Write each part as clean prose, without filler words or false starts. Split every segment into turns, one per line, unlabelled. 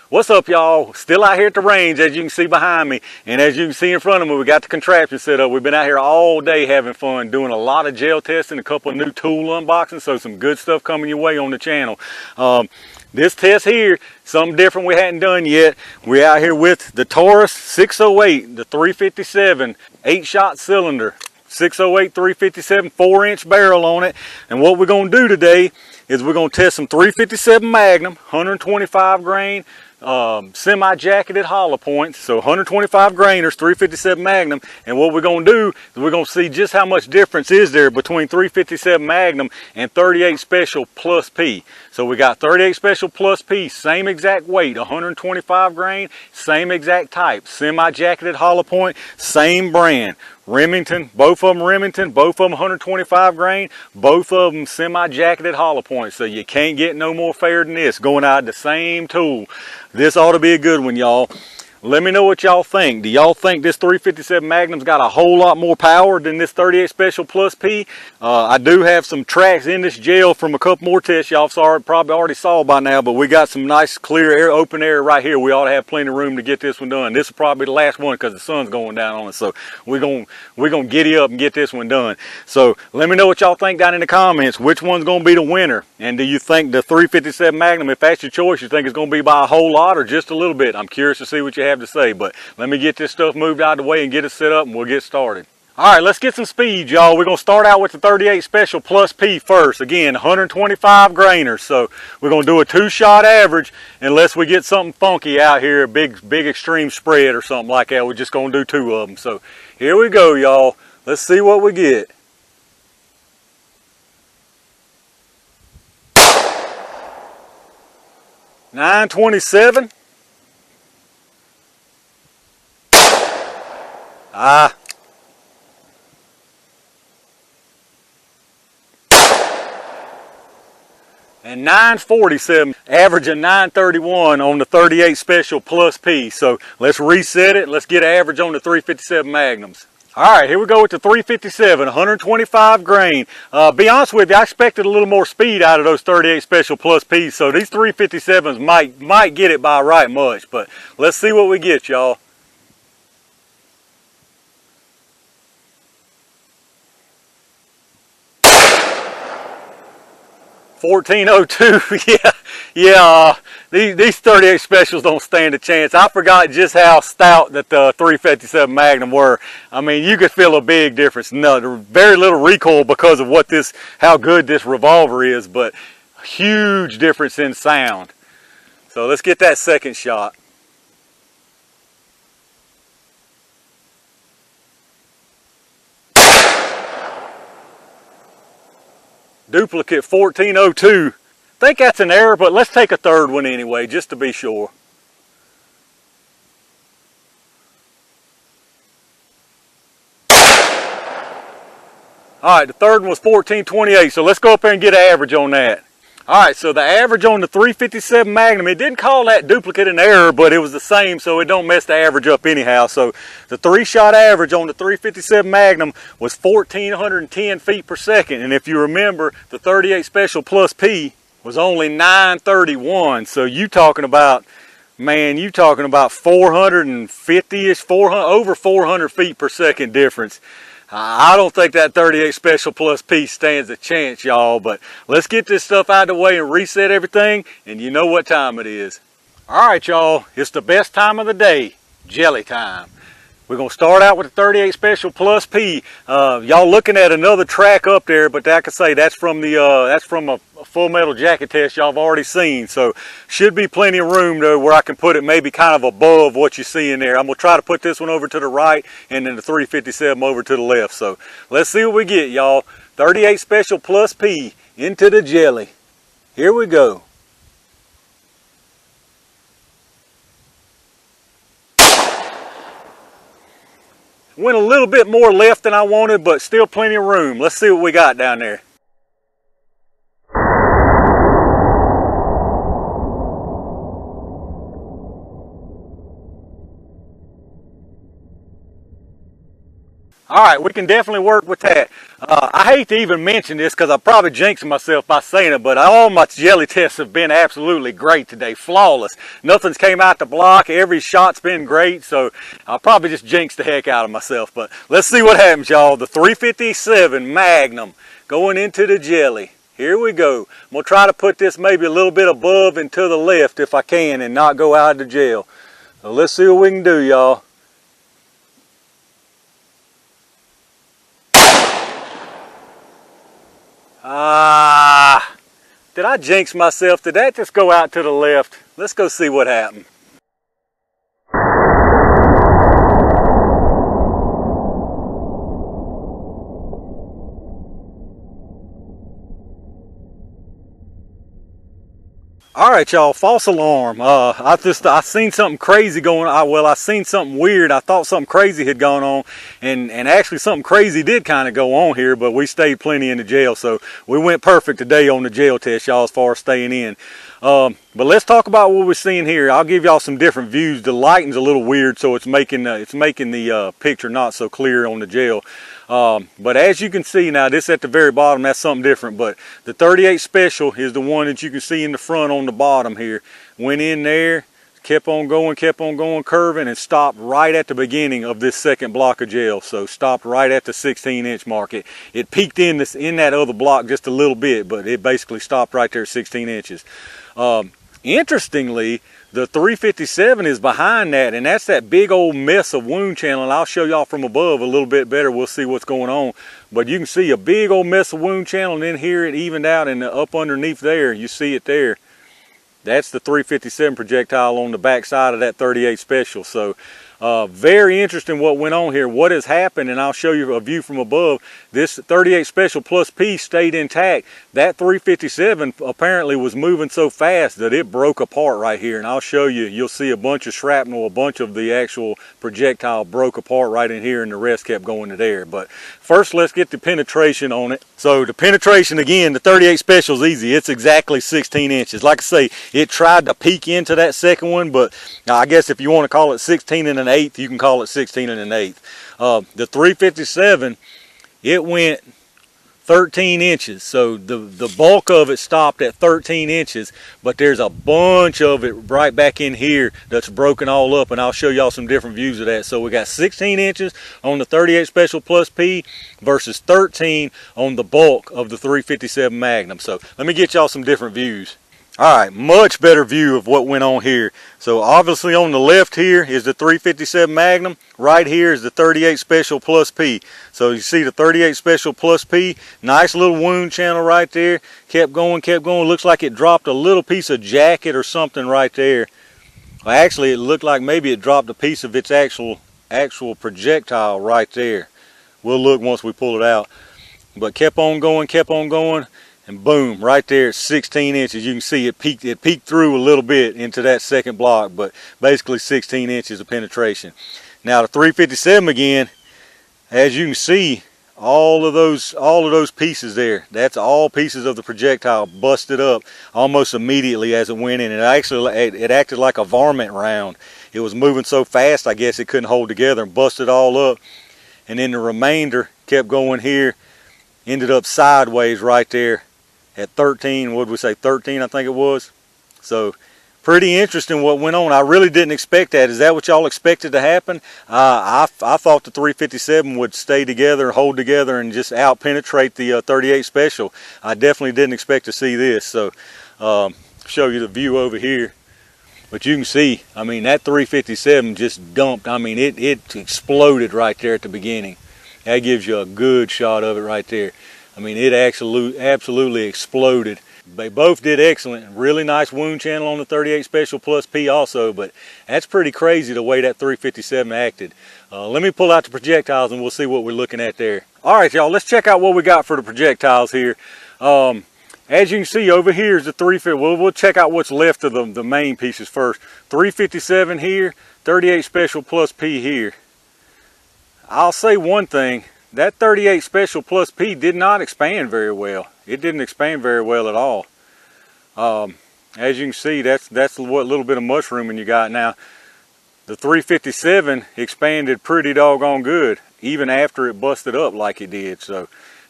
What's up, y'all? Still out here at the range, as you can see behind me, and as you can see in front of me, we got the contraption set up. We've been out here all day having fun, doing a lot of gel testing, a couple of new tool unboxings, so some good stuff coming your way on the channel. This test here, something different we hadn't done yet. We're out here with the Taurus 608, the 357 8-shot cylinder. 608 357 4-inch barrel on it, and what we're going to do today is we're going to test some 357 Magnum 125 grain semi-jacketed hollow points. So 125 grainers, 357 Magnum, and what we're going to do is we're going to see just how much difference is there between 357 Magnum and 38 Special Plus P. So we got 38 Special Plus P, same exact weight, 125 grain, same exact type, semi-jacketed hollow point, same brand. Remington, both of them Remington, both of them 125 grain, both of them semi-jacketed hollow points. So you can't get no more fair than this, going out of the same tool. This ought to be a good one, y'all. Let me know what y'all think. Do y'all think this 357 Magnum's got a whole lot more power than this 38 Special Plus P? I do have some tracks in this gel from a couple more tests y'all probably already saw by now, but we got some nice clear air, open air right here. We ought to have plenty of room to get this one done. This is probably the last one because the sun's going down on us, so we're gonna giddy up and get this one done. So let me know what y'all think down in the comments. Which one's gonna be the winner? And do you think the 357 Magnum, if that's your choice, you think it's gonna be by a whole lot or just a little bit? I'm curious to see what you have to say, but let me get this stuff moved out of the way and get it set up and we'll get started. All right, let's get some speed, y'all. We're gonna start out with the 38 Special Plus P first. Again, 125 grainers, so we're gonna do a 2-shot average unless we get something funky out here, a big extreme spread or something like that. We're just gonna do 2 of them. So here we go, y'all. Let's see what we get. .927. And 947, averaging 931 on the 38 Special Plus P. So let's reset it. Let's get an average on the 357 Magnums. All right, here we go with the 357, 125 grain. Be honest with you, I expected a little more speed out of those 38 Special Plus Ps. So these 357s might get it by right much, but let's see what we get, y'all. 1402, yeah. These 38 Specials don't stand a chance. I forgot just how stout that the 357 Magnum were. I mean, you could feel a big difference. No, very little recoil because of how good this revolver is, but huge difference in sound. So let's get that second shot. Duplicate 1402. Think that's an error, but let's take a third one anyway, just to be sure. All right, the third one was 1428, so let's go up there and get an average on that. All right, so the average on the 357 Magnum, it didn't call that duplicate an error, but it was the same, so it don't mess the average up anyhow. So the 3-shot average on the 357 Magnum was 1,410 feet per second. And if you remember, the 38 Special Plus P was only 931. So you talking about, man, you talking about 450-ish, over 400 feet per second difference. I don't think that 38 Special Plus P stands a chance, y'all, but let's get this stuff out of the way and reset everything, and you know what time it is. All right, y'all, it's the best time of the day, jelly time. We're going to start out with the 38 Special Plus P. Y'all looking at another track up there, but like I say, that's from a full metal jacket test y'all have already seen. So should be plenty of room though where I can put it maybe kind of above what you see in there. I'm going to try to put this one over to the right and then the 357 over to the left. So let's see what we get, y'all. 38 Special Plus P into the jelly. Here we go. Went a little bit more left than I wanted, but still plenty of room. Let's see what we got down there. All right, we can definitely work with that. I hate to even mention this because I probably jinxed myself by saying it, but all my jelly tests have been absolutely great today, flawless. Nothing's came out the block. Every shot's been great, so I'll probably just jinx the heck out of myself. But let's see what happens, y'all. The 357 Magnum going into the jelly. Here we go. I'm going to try to put this maybe a little bit above and to the left if I can and not go out of the gel. So let's see what we can do, y'all. Did I jinx myself? Did that just go out to the left? Let's go see what happened. All right, y'all, false alarm. I seen something crazy going on. Well, I seen something weird. I thought something crazy had gone on, and actually something crazy did kind of go on here, but we stayed plenty in the jail, so we went perfect today on the jail test, y'all, as far as staying in. But let's talk about what we're seeing here. I'll give y'all some different views. The lighting's a little weird, so it's making the picture not so clear on the jail. But as you can see now, this at the very bottom, that's something different. But the 38 Special is the one that you can see in the front on the bottom here. Went in there, kept on going, curving, and stopped right at the beginning of this second block of gel. So stopped right at the 16-inch mark. It peaked in that other block just a little bit, but it basically stopped right there at 16 inches. Interestingly, the 357 is behind that, and that's that big old mess of wound channel, and I'll show y'all from above a little bit better. We'll see what's going on. But you can see a big old mess of wound channel, and then here it evened out, and up underneath there, you see it there. That's the 357 projectile on the back side of that 38 Special. So very interesting what went on here. What has happened, and I'll show you a view from above. This 38 Special Plus P stayed intact. That 357 apparently was moving so fast that it broke apart right here. And I'll show you, you'll see a bunch of shrapnel, a bunch of the actual projectile broke apart right in here, and the rest kept going to there. But first, let's get the penetration on it. So the penetration, again, the 38 Special is easy. It's exactly 16 inches. Like I say, it tried to peek into that second one, but I guess if you want to call it 16 1/8, you can call it 16 1/8. The 357, it went 13 inches. So the bulk of it stopped at 13 inches, but there's a bunch of it right back in here that's broken all up, and I'll show y'all some different views of that. So we got 16 inches on the 38 Special Plus P versus 13 on the bulk of the 357 Magnum. So let me get y'all some different views. All right, much better view of what went on here. So obviously on the left here is the 357 Magnum. Right here is the 38 Special Plus P. So you see the 38 Special Plus P, nice little wound channel right there. Kept going, looks like it dropped a little piece of jacket or something right there. Well, actually it looked like maybe it dropped a piece of its actual projectile right there. We'll look once we pull it out. But kept on going. And boom, right there, 16 inches. You can see it peeked through a little bit into that second block, but basically 16 inches of penetration. Now the 357 again, as you can see, all of those pieces there, that's all pieces of the projectile busted up almost immediately as it went in. And it acted like a varmint round. It was moving so fast, I guess it couldn't hold together and busted all up. And then the remainder kept going here, ended up sideways right there at 13, what would we say, 13 I think it was. So pretty interesting what went on. I really didn't expect that. Is that what y'all expected to happen? I thought the 357 would stay together, hold together, and just out penetrate the 38 Special. I definitely didn't expect to see this. So show you the view over here. But you can see, I mean, that 357 just dumped. I mean, it exploded right there at the beginning. That gives you a good shot of it right there. I mean, it absolutely exploded. They both did excellent. Really nice wound channel on the 38 Special Plus P also, but that's pretty crazy the way that 357 acted. Let me pull out the projectiles and we'll see what we're looking at there. All right, y'all, let's check out what we got for the projectiles here. As you can see over here is the 350. We'll check out what's left of the main pieces first. 357 here, 38 Special Plus P here. I'll say one thing. That 38 Special Plus P did not expand very well. It didn't expand very well at all. As you can see, that's what little bit of mushrooming you got. Now, the 357 expanded pretty doggone good. even after it busted up like it did. So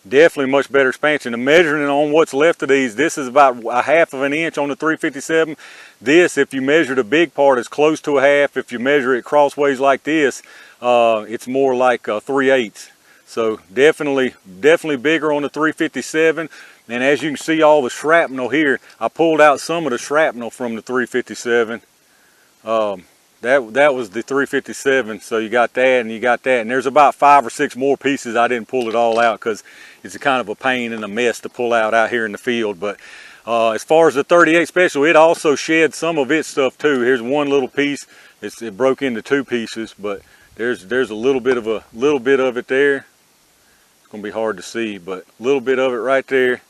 definitely much better expansion. And measuring on what's left of these, this is about 1/2 of an inch on the 357. This, if you measure the big part, is close to 1/2. If you measure it crossways like this, it's more like 3/8. So definitely bigger on the 357. And as you can see, all the shrapnel here, I pulled out some of the shrapnel from the 357. That was the 357. So you got that and you got that. And there's about 5 or 6 more pieces. I didn't pull it all out because it's a kind of a pain and a mess to pull out here in the field. But as far as the 38 Special, it also shed some of its stuff too. Here's one little piece. It broke into 2 pieces, but there's a little bit of it there. It's gonna be hard to see, but a little bit of it right there.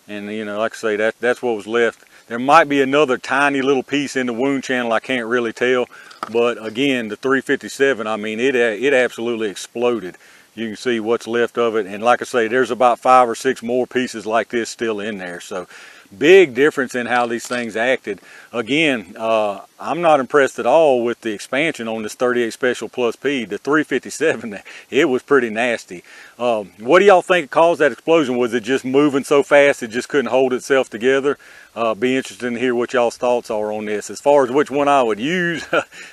And you know, like I say, that's what was left. There might be another tiny little piece in the wound channel, I can't really tell. But again, the 357, I mean, it absolutely exploded. You can see what's left of it. And like I say, there's about 5 or 6 more pieces like this still in there. So big difference in how these things acted. Again, I'm not impressed at all with the expansion on this 38 Special Plus P. The 357, it was pretty nasty. What do y'all think caused that explosion? Was it just moving so fast it just couldn't hold itself together? Be interested to hear what y'all's thoughts are on this. As far as which one I would use,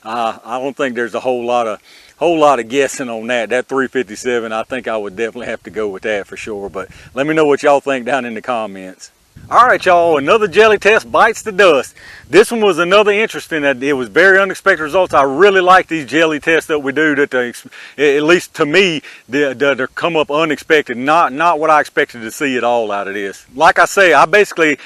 I don't think there's a whole lot of guessing on that. That 357, I think I would definitely have to go with that for sure. But let me know what y'all think down in the comments. All right, y'all, another jelly test bites the dust. This one was another interesting. It was very unexpected results. I really like these jelly tests that we do, that at least to me, they come up unexpected. Not what I expected to see at all out of this. Like I say, I basically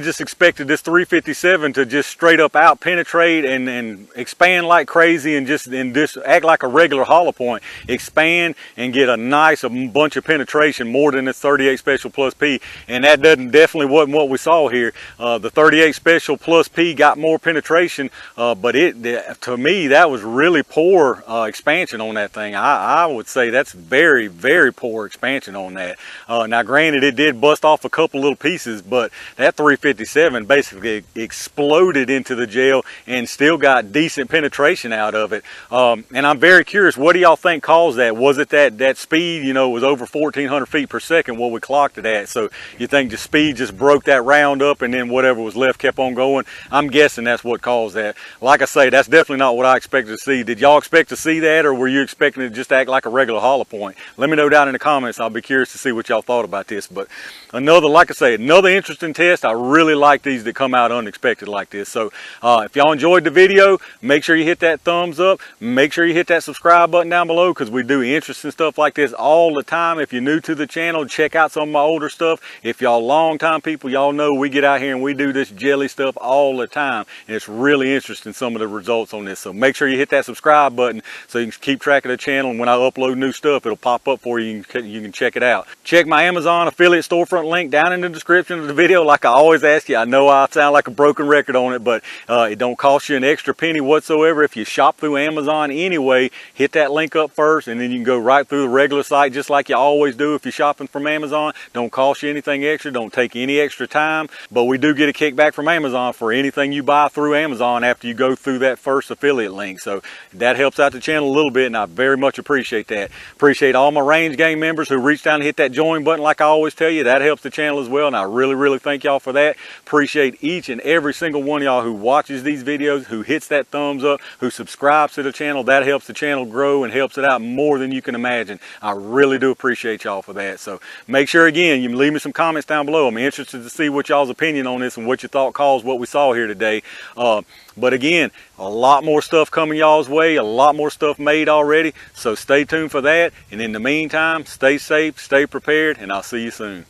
just expected this 357 to just straight up out penetrate and expand like crazy and just act like a regular hollow point, expand and get a nice bunch of penetration, more than this 38 Special Plus P, and that definitely wasn't what we saw here. The 38 Special Plus P got more penetration, but to me, that was really poor expansion on that thing. I would say that's very, very poor expansion on that. Now granted, it did bust off a couple little pieces, but that 357 basically exploded into the gel and still got decent penetration out of it. And I'm very curious, what do y'all think caused that? Was it that speed, you know, was over 1,400 feet per second what we clocked it at? So you think the speed just broke that round up and then whatever was left kept on going? I'm guessing that's what caused that. Like I say, that's definitely not what I expected to see. Did y'all expect to see that, or were you expecting it to just act like a regular hollow point? Let me know down in the comments. I'll be curious to see what y'all thought about this. But like I say, another interesting test. I really like these that come out unexpected like this. So if y'all enjoyed the video, make sure you hit that thumbs up. Make sure you hit that subscribe button down below, because we do interesting stuff like this all the time. If you're new to the channel, check out some of my older stuff. If y'all long time people, y'all know we get out here and we do this jelly stuff all the time, and it's really interesting, some of the results on this. So make sure you hit that subscribe button so you can keep track of the channel, and when I upload new stuff, it'll pop up for you. You can check it out. Check my Amazon affiliate storefront link down in the description of the video. Like I always ask you, I know I sound like a broken record on it, but it don't cost you an extra penny whatsoever. If you shop through Amazon anyway, hit that link up first, and then you can go right through the regular site just like you always do if you're shopping from Amazon. Don't cost you anything extra, don't take any extra time, but we do get a kickback from Amazon for anything you buy through Amazon after you go through that first affiliate link. So that helps out the channel a little bit, and I very much appreciate that. Appreciate all my Range Gang members who reach down and hit that join button like I always tell you. That helps the channel as well, and I really, really thank y'all for that. Appreciate each and every single one of y'all who watches these videos, who hits that thumbs up, who subscribes to the channel. That helps the channel grow and helps it out more than you can imagine. I really do appreciate y'all for that. So make sure, again, you leave me some comments down below. I'm interested to see what y'all's opinion on this and what you thought caused what we saw here today. But again, a lot more stuff coming y'all's way, a lot more stuff made already. So stay tuned for that. And in the meantime, stay safe, stay prepared, and I'll see you soon.